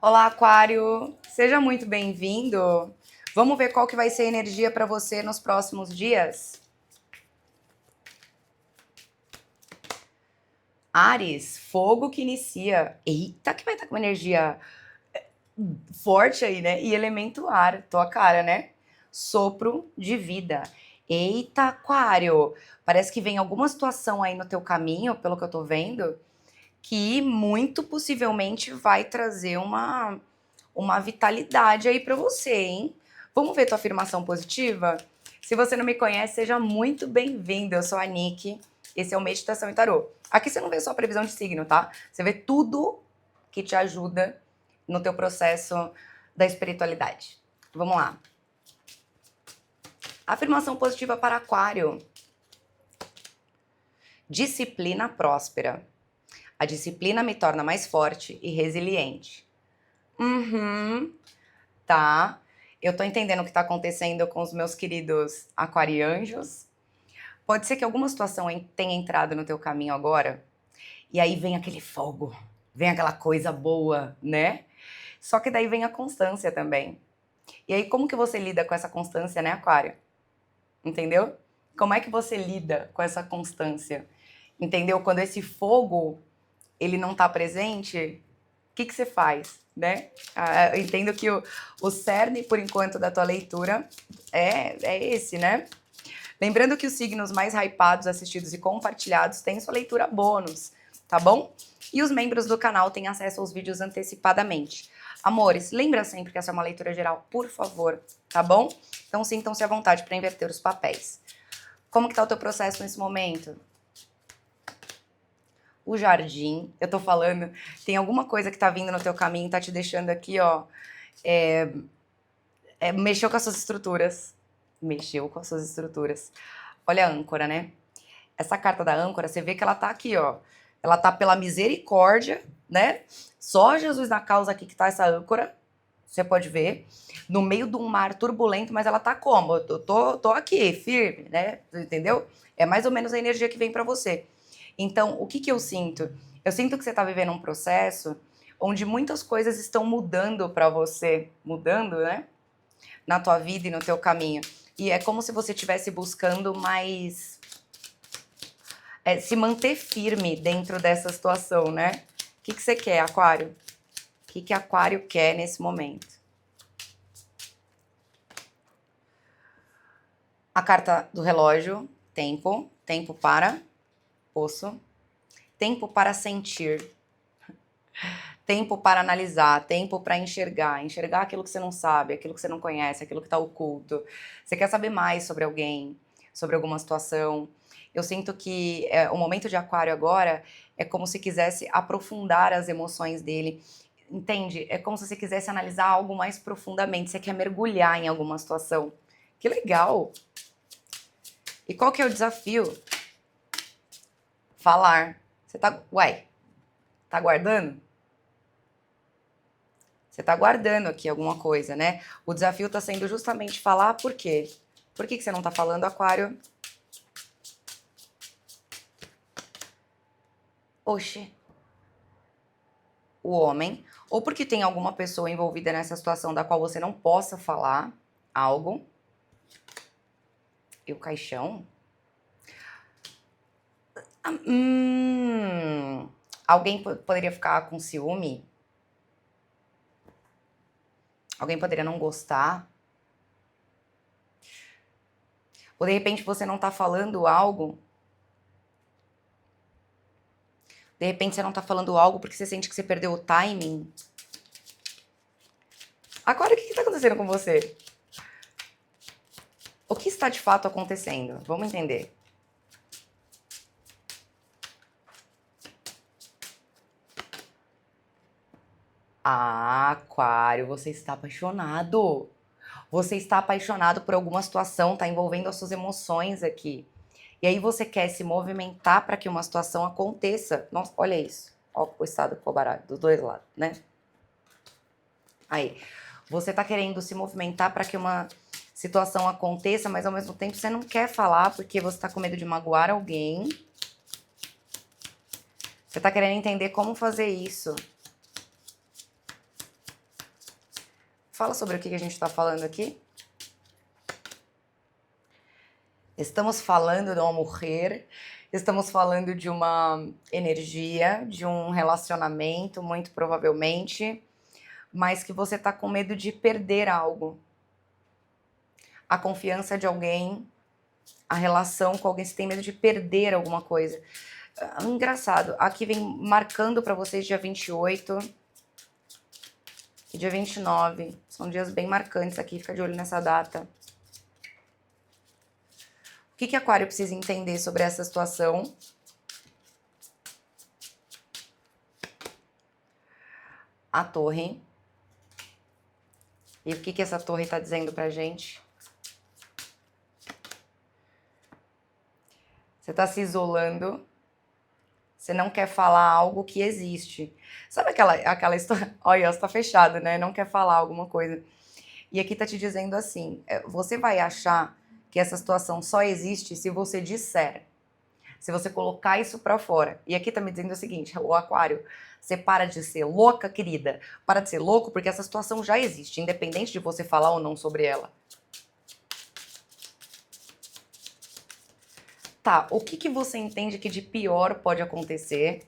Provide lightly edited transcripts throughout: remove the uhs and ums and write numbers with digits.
Olá, Aquário! Seja muito bem-vindo! Vamos ver qual que vai ser a energia para você nos próximos dias? Áries, fogo que inicia. Eita, que vai estar com uma energia forte aí, né? E elemento ar, tua cara, né? Sopro de vida. Eita, Aquário! Parece que vem alguma situação aí no teu caminho, pelo que eu tô vendo, que muito possivelmente vai trazer uma vitalidade aí para você, hein? Vamos ver tua afirmação positiva? Se você não me conhece, seja muito bem-vindo. Eu sou a Nick. Esse é o Meditação e Tarô. Aqui você não vê só previsão de signo, tá? Você vê tudo que te ajuda no teu processo da espiritualidade. Vamos lá. Afirmação positiva para Aquário. Disciplina próspera. A disciplina me torna mais forte e resiliente. Tá. Eu tô entendendo o que tá acontecendo com os meus queridos aquarianjos. Pode ser que alguma situação tenha entrado no teu caminho agora, e aí vem aquele fogo, vem aquela coisa boa, né? Só que daí vem a constância também. E aí como que você lida com essa constância, né, Aquário? Entendeu? Como é que você lida com essa constância? Entendeu? Quando esse fogo, ele não tá presente, o que você faz, né? Eu entendo que o cerne, por enquanto, da tua leitura é esse, né? Lembrando que os signos mais hypados, assistidos e compartilhados têm sua leitura bônus, tá bom? E os membros do canal têm acesso aos vídeos antecipadamente. Amores, lembra sempre que essa é uma leitura geral, por favor, tá bom? Então sintam-se à vontade para inverter os papéis. Como que tá o teu processo nesse momento? O jardim, eu tô falando, tem alguma coisa que tá vindo no teu caminho, tá te deixando aqui, ó, mexeu com as suas estruturas. Mexeu com as suas estruturas. Olha a âncora, né? Essa carta da âncora, você vê que ela tá aqui, ó. Ela tá pela misericórdia, né? Só Jesus na causa aqui que tá essa âncora. Você pode ver. No meio de um mar turbulento, mas ela tá como? Eu tô aqui, firme, né? Entendeu? É mais ou menos a energia que vem pra você. Então, o que que eu sinto? Eu sinto que você tá vivendo um processo onde muitas coisas estão mudando pra você. Mudando, né? Na tua vida e no teu caminho. E é como se você estivesse buscando mais se manter firme dentro dessa situação, né? O que você quer, Aquário? O que Aquário quer nesse momento? A carta do relógio, tempo, tempo para poço, tempo para sentir, tempo para analisar, tempo para enxergar aquilo que você não sabe, aquilo que você não conhece, aquilo que está oculto. Você quer saber mais sobre alguém, sobre alguma situação. Eu sinto que o momento de Aquário agora é como se quisesse aprofundar as emoções dele. Entende? É como se você quisesse analisar algo mais profundamente. Você quer mergulhar em alguma situação. Que legal! E qual que é o desafio? Falar. Você tá. Uai, tá guardando? Você tá guardando aqui alguma coisa, né? O desafio tá sendo justamente falar por quê? Por que você não tá falando, Aquário? Oxe. O homem. Ou porque tem alguma pessoa envolvida nessa situação da qual você não possa falar algo. E o caixão? Ah, alguém poderia ficar com ciúme? Alguém poderia não gostar? Ou de repente você não tá falando algo? De repente você não tá falando algo porque você sente que você perdeu o timing? Agora o que tá acontecendo com você? O que está de fato acontecendo? Vamos entender. Ah, Aquário, você está apaixonado. Você está apaixonado por alguma situação, tá envolvendo as suas emoções aqui. E aí você quer se movimentar para que uma situação aconteça. Nossa, olha isso. Olha o estado que ficou baralho, dos dois lados, né? Aí, você tá querendo se movimentar para que uma situação aconteça, mas ao mesmo tempo você não quer falar porque você tá com medo de magoar alguém. Você tá querendo entender como fazer isso. Fala sobre o que a gente está falando aqui. Estamos falando de uma mulher, estamos falando de uma energia, de um relacionamento, muito provavelmente, mas que você tá com medo de perder algo. A confiança de alguém, a relação com alguém, você tem medo de perder alguma coisa. Engraçado, aqui vem marcando para vocês dia 28 e dia 29. São dias bem marcantes aqui, fica de olho nessa data. O que Aquário precisa entender sobre essa situação? A Torre. E o que essa torre tá dizendo pra gente? Você tá se isolando. Você não quer falar algo que existe. Sabe aquela história? Olha, está fechado, né? Não quer falar alguma coisa. E aqui tá te dizendo assim, você vai achar que essa situação só existe se você disser. Se você colocar isso pra fora. E aqui tá me dizendo o seguinte, o Aquário, você para de ser louca, querida. Para de ser louco, porque essa situação já existe, independente de você falar ou não sobre ela. Tá, o que você entende que de pior pode acontecer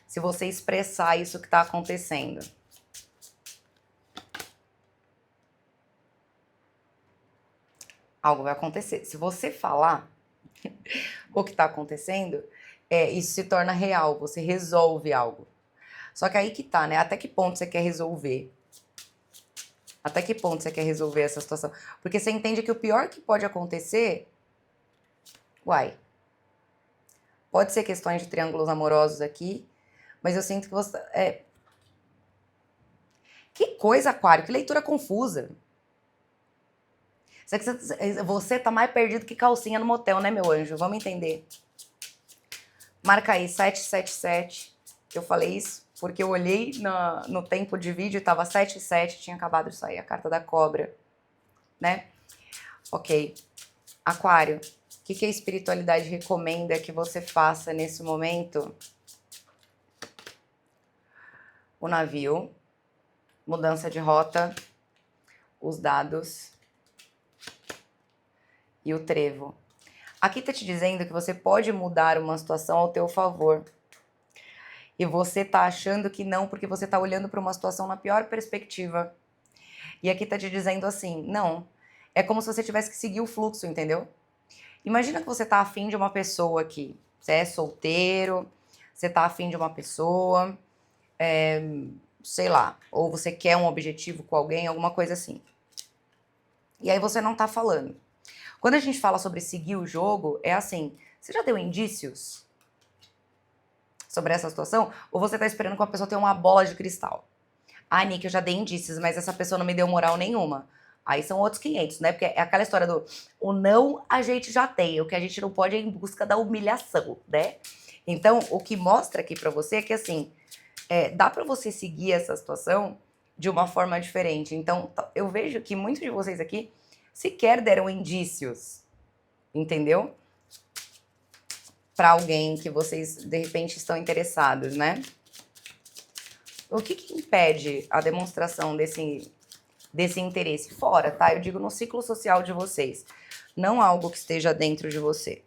se você expressar isso que tá acontecendo? Algo vai acontecer. Se você falar o que tá acontecendo, isso se torna real, você resolve algo. Só que aí que tá, né? Até que ponto você quer resolver? Até que ponto você quer resolver essa situação? Porque você entende que o pior que pode acontecer... Uai. Pode ser questões de triângulos amorosos aqui, mas eu sinto que você... Que coisa, Aquário, que leitura confusa. Você tá mais perdido que calcinha no motel, né, meu anjo? Vamos entender. Marca aí, 777. Eu falei isso porque eu olhei no tempo de vídeo e tava 77, tinha acabado de sair a carta da cobra, né? Ok. Aquário, o que a espiritualidade recomenda que você faça nesse momento? O navio, mudança de rota, os dados e o trevo. Aqui tá te dizendo que você pode mudar uma situação ao teu favor. E você tá achando que não, porque você tá olhando para uma situação na pior perspectiva. E aqui tá te dizendo assim, não. É como se você tivesse que seguir o fluxo, entendeu? Imagina que você tá afim de uma pessoa aqui. Você é solteiro, você tá afim de uma pessoa, sei lá, ou você quer um objetivo com alguém, alguma coisa assim. E aí você não tá falando. Quando a gente fala sobre seguir o jogo, é assim, você já deu indícios sobre essa situação? Ou você tá esperando que uma pessoa tenha uma bola de cristal? Ah, Nick, eu já dei indícios, mas essa pessoa não me deu moral nenhuma. Aí são outros 500, né? Porque é aquela história do o não a gente já tem, o que a gente não pode é em busca da humilhação, né? Então, o que mostra aqui pra você é que, assim, dá pra você seguir essa situação de uma forma diferente. Então, eu vejo que muitos de vocês aqui sequer deram indícios, entendeu? Pra alguém que vocês, de repente, estão interessados, né? O que impede a demonstração desse interesse? Fora, tá? Eu digo no ciclo social de vocês. Não algo que esteja dentro de você.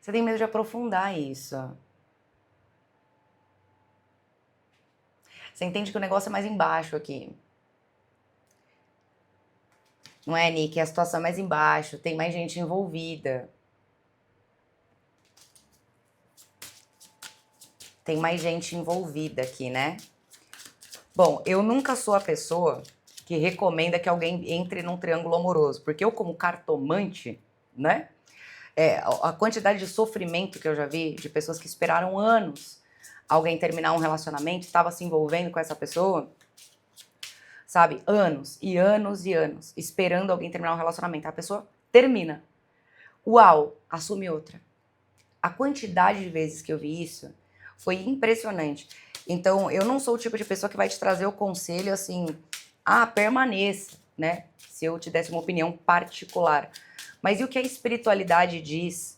Você tem medo de aprofundar isso. Você entende que o negócio é mais embaixo aqui. Não é, Nick? A situação é mais embaixo, tem mais gente envolvida. Tem mais gente envolvida aqui, né? Bom, eu nunca sou a pessoa que recomenda que alguém entre num triângulo amoroso, porque eu, como cartomante, né? A quantidade de sofrimento que eu já vi de pessoas que esperaram anos alguém terminar um relacionamento, estava se envolvendo com essa pessoa, sabe? Anos e anos e anos esperando alguém terminar um relacionamento. A pessoa termina. Uau, assume outra. A quantidade de vezes que eu vi isso foi impressionante. Então, eu não sou o tipo de pessoa que vai te trazer o conselho assim, permaneça, né? Se eu te desse uma opinião particular. Mas e o que a espiritualidade diz,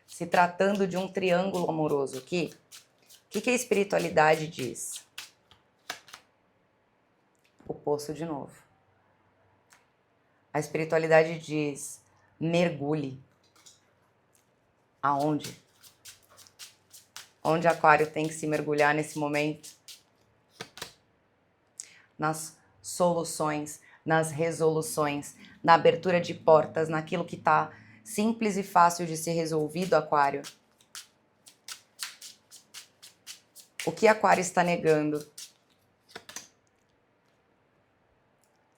se tratando de um triângulo amoroso aqui? que a espiritualidade diz? O poço de novo. A espiritualidade diz: mergulhe. Aonde? Onde Aquário tem que se mergulhar nesse momento? Nas soluções, nas resoluções, na abertura de portas, naquilo que está simples e fácil de ser resolvido, Aquário. O que Aquário está negando?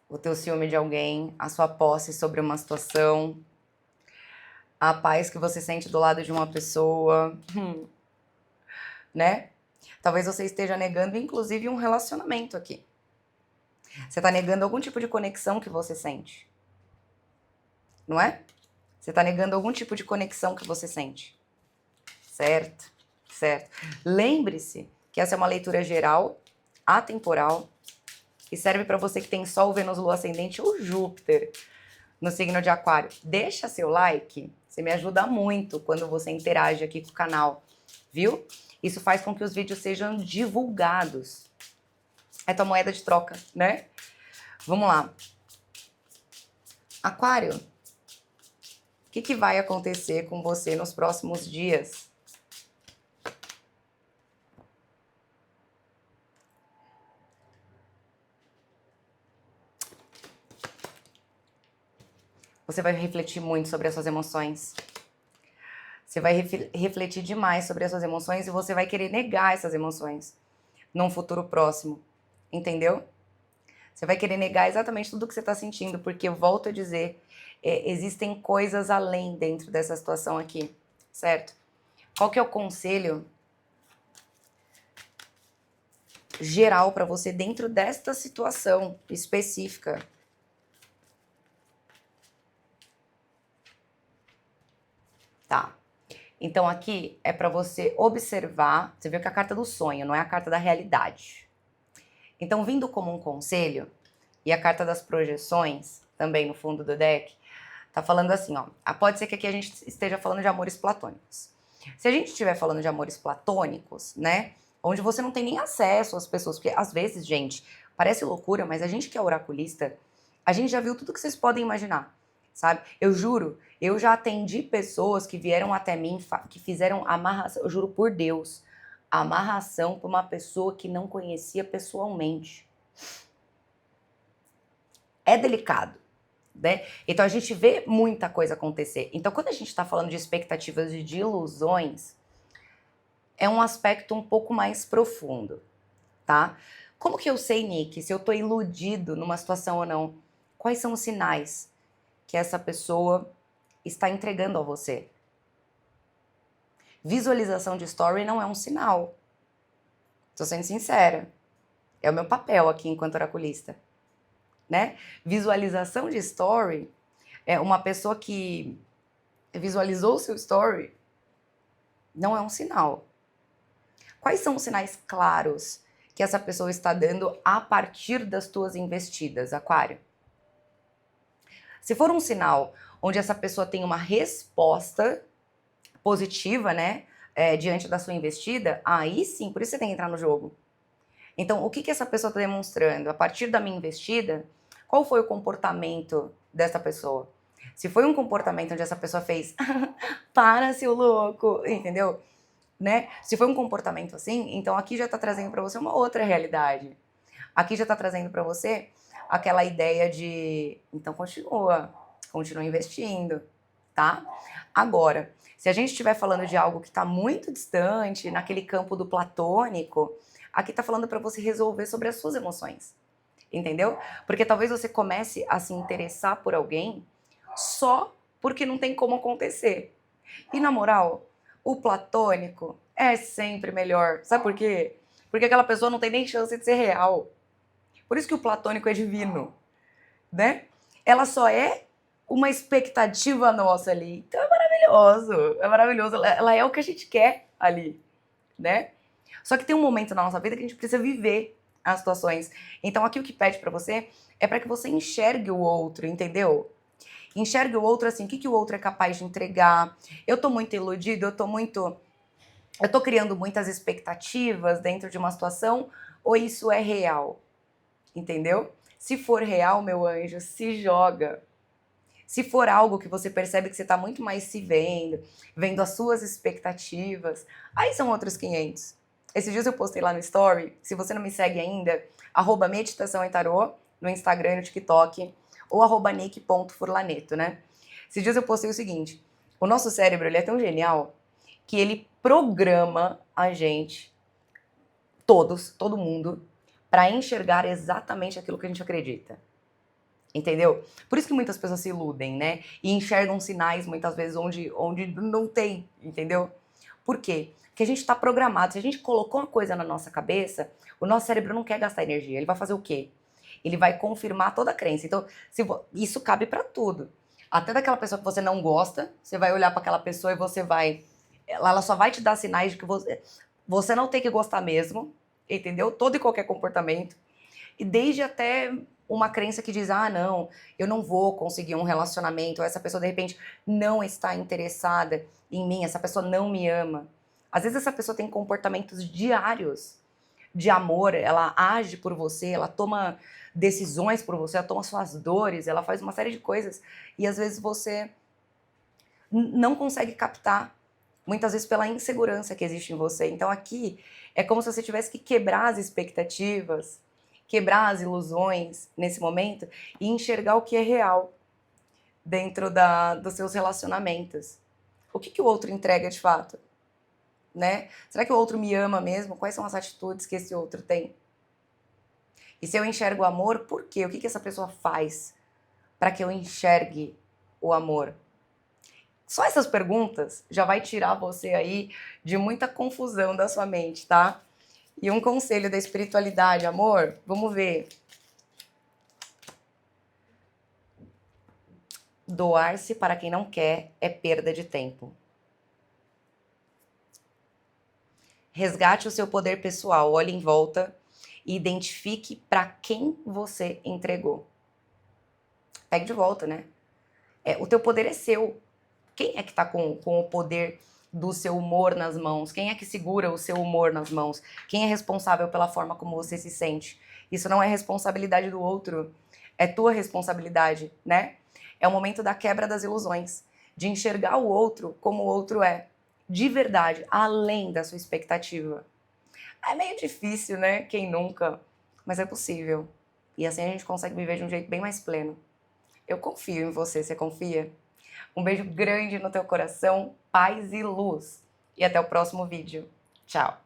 O teu ciúme de alguém, a sua posse sobre uma situação, a paz que você sente do lado de uma pessoa, né? Talvez você esteja negando, inclusive, um relacionamento aqui. Você está negando algum tipo de conexão que você sente. Não é? Você está negando algum tipo de conexão que você sente. Certo? Certo. Lembre-se que essa é uma leitura geral, atemporal, e serve para você que tem Sol, Vênus, Lua Ascendente ou Júpiter no signo de Aquário. Deixa seu like, você me ajuda muito quando você interage aqui com o canal, viu? Isso faz com que os vídeos sejam divulgados. É tua moeda de troca, né? Vamos lá. Aquário, o que vai acontecer com você nos próximos dias? Você vai refletir muito sobre as suas emoções. Você vai refletir demais sobre as suas emoções e você vai querer negar essas emoções num futuro próximo. Entendeu? Você vai querer negar exatamente tudo que você está sentindo, porque eu volto a dizer, existem coisas além dentro dessa situação aqui, certo? Qual que é o conselho geral para você dentro desta situação específica? Tá. Então aqui é para você observar, você viu que é a carta do sonho, não é a carta da realidade. Então, vindo como um conselho, e a carta das projeções, também no fundo do deck, tá falando assim, ó, pode ser que aqui a gente esteja falando de amores platônicos. Se a gente estiver falando de amores platônicos, né, onde você não tem nem acesso às pessoas, porque às vezes, gente, parece loucura, mas a gente que é oraculista, a gente já viu tudo que vocês podem imaginar, sabe? Eu juro, eu já atendi pessoas que vieram até mim, que fizeram amarração, eu juro por Deus, amarração para uma pessoa que não conhecia pessoalmente. É delicado, né? Então a gente vê muita coisa acontecer. Então quando a gente está falando de expectativas e de ilusões, é um aspecto um pouco mais profundo, tá? Como que eu sei, Nick, se eu tô iludido numa situação ou não? Quais são os sinais que essa pessoa está entregando a você? Visualização de story não é um sinal. Tô sendo sincera. É o meu papel aqui enquanto oraculista, né? Visualização de story é uma pessoa que visualizou o seu story, não é um sinal. Quais são os sinais claros que essa pessoa está dando a partir das tuas investidas, Aquário? Se for um sinal onde essa pessoa tem uma resposta positiva, né, diante da sua investida, aí sim, por isso você tem que entrar no jogo. Então, o que essa pessoa está demonstrando? A partir da minha investida, qual foi o comportamento dessa pessoa? Se foi um comportamento onde essa pessoa fez para, seu louco, entendeu? Né? Se foi um comportamento assim, então aqui já está trazendo para você uma outra realidade. Aqui já está trazendo para você aquela ideia de, então continua investindo, tá? Agora, se a gente estiver falando de algo que está muito distante, naquele campo do platônico, aqui está falando para você resolver sobre as suas emoções, entendeu? Porque talvez você comece a se interessar por alguém só porque não tem como acontecer. E na moral, o platônico é sempre melhor. Sabe por quê? Porque aquela pessoa não tem nem chance de ser real. Por isso que o platônico é divino, né? Ela só é uma expectativa nossa ali. Então é maravilhoso, é maravilhoso. Ela é o que a gente quer ali, né? Só que tem um momento na nossa vida que a gente precisa viver as situações. Então aqui o que pede pra você é para que você enxergue o outro, entendeu? Enxergue o outro assim, o que o outro é capaz de entregar. Eu tô muito iludido, eu tô muito Eu tô criando muitas expectativas dentro de uma situação ou isso é real? Entendeu? Se for real, meu anjo, se joga. Se for algo que você percebe que você está muito mais se vendo, vendo as suas expectativas, aí são outros 500. Esses dias eu postei lá no Story, se você não me segue ainda, @meditação em tarô, no Instagram e no TikTok, ou @nick.furlaneto, né? Esses dias eu postei o seguinte, o nosso cérebro, ele é tão genial, que ele programa a gente, todo mundo, para enxergar exatamente aquilo que a gente acredita. Entendeu? Por isso que muitas pessoas se iludem, né? E enxergam sinais, muitas vezes, onde não tem, entendeu? Por quê? Porque a gente está programado. Se a gente colocou uma coisa na nossa cabeça, o nosso cérebro não quer gastar energia. Ele vai fazer o quê? Ele vai confirmar toda a crença. Então, isso cabe para tudo. Até daquela pessoa que você não gosta, você vai olhar para aquela pessoa e você vai... Ela só vai te dar sinais de que você não tem que gostar mesmo, entendeu? Todo e qualquer comportamento. E desde até uma crença que diz, ah, não, eu não vou conseguir um relacionamento, ou essa pessoa de repente não está interessada em mim, essa pessoa não me ama. Às vezes essa pessoa tem comportamentos diários de amor, ela age por você, ela toma decisões por você, ela toma suas dores, ela faz uma série de coisas e às vezes você não consegue captar, muitas vezes pela insegurança que existe em você. Então aqui é como se você tivesse que quebrar as expectativas, quebrar as ilusões nesse momento e enxergar o que é real dentro dos seus relacionamentos. O que o outro entrega de fato? Né? Será que o outro me ama mesmo? Quais são as atitudes que esse outro tem? E se eu enxergo o amor, por quê? O que essa pessoa faz para que eu enxergue o amor? Só essas perguntas já vai tirar você aí de muita confusão da sua mente, tá? E um conselho da espiritualidade, amor, vamos ver. Doar-se para quem não quer é perda de tempo. Resgate o seu poder pessoal, olhe em volta e identifique para quem você entregou. Pegue de volta, né? O teu poder é seu. Quem é que está com o poder do seu humor nas mãos? Quem é que segura o seu humor nas mãos? Quem é responsável pela forma como você se sente? Isso não é responsabilidade do outro, é tua responsabilidade, né? É o momento da quebra das ilusões, de enxergar o outro como o outro é, de verdade, além da sua expectativa. É meio difícil, né? Quem nunca? Mas é possível. E assim a gente consegue viver de um jeito bem mais pleno. Eu confio em você, você confia? Um beijo grande no teu coração, paz e luz. E até o próximo vídeo. Tchau!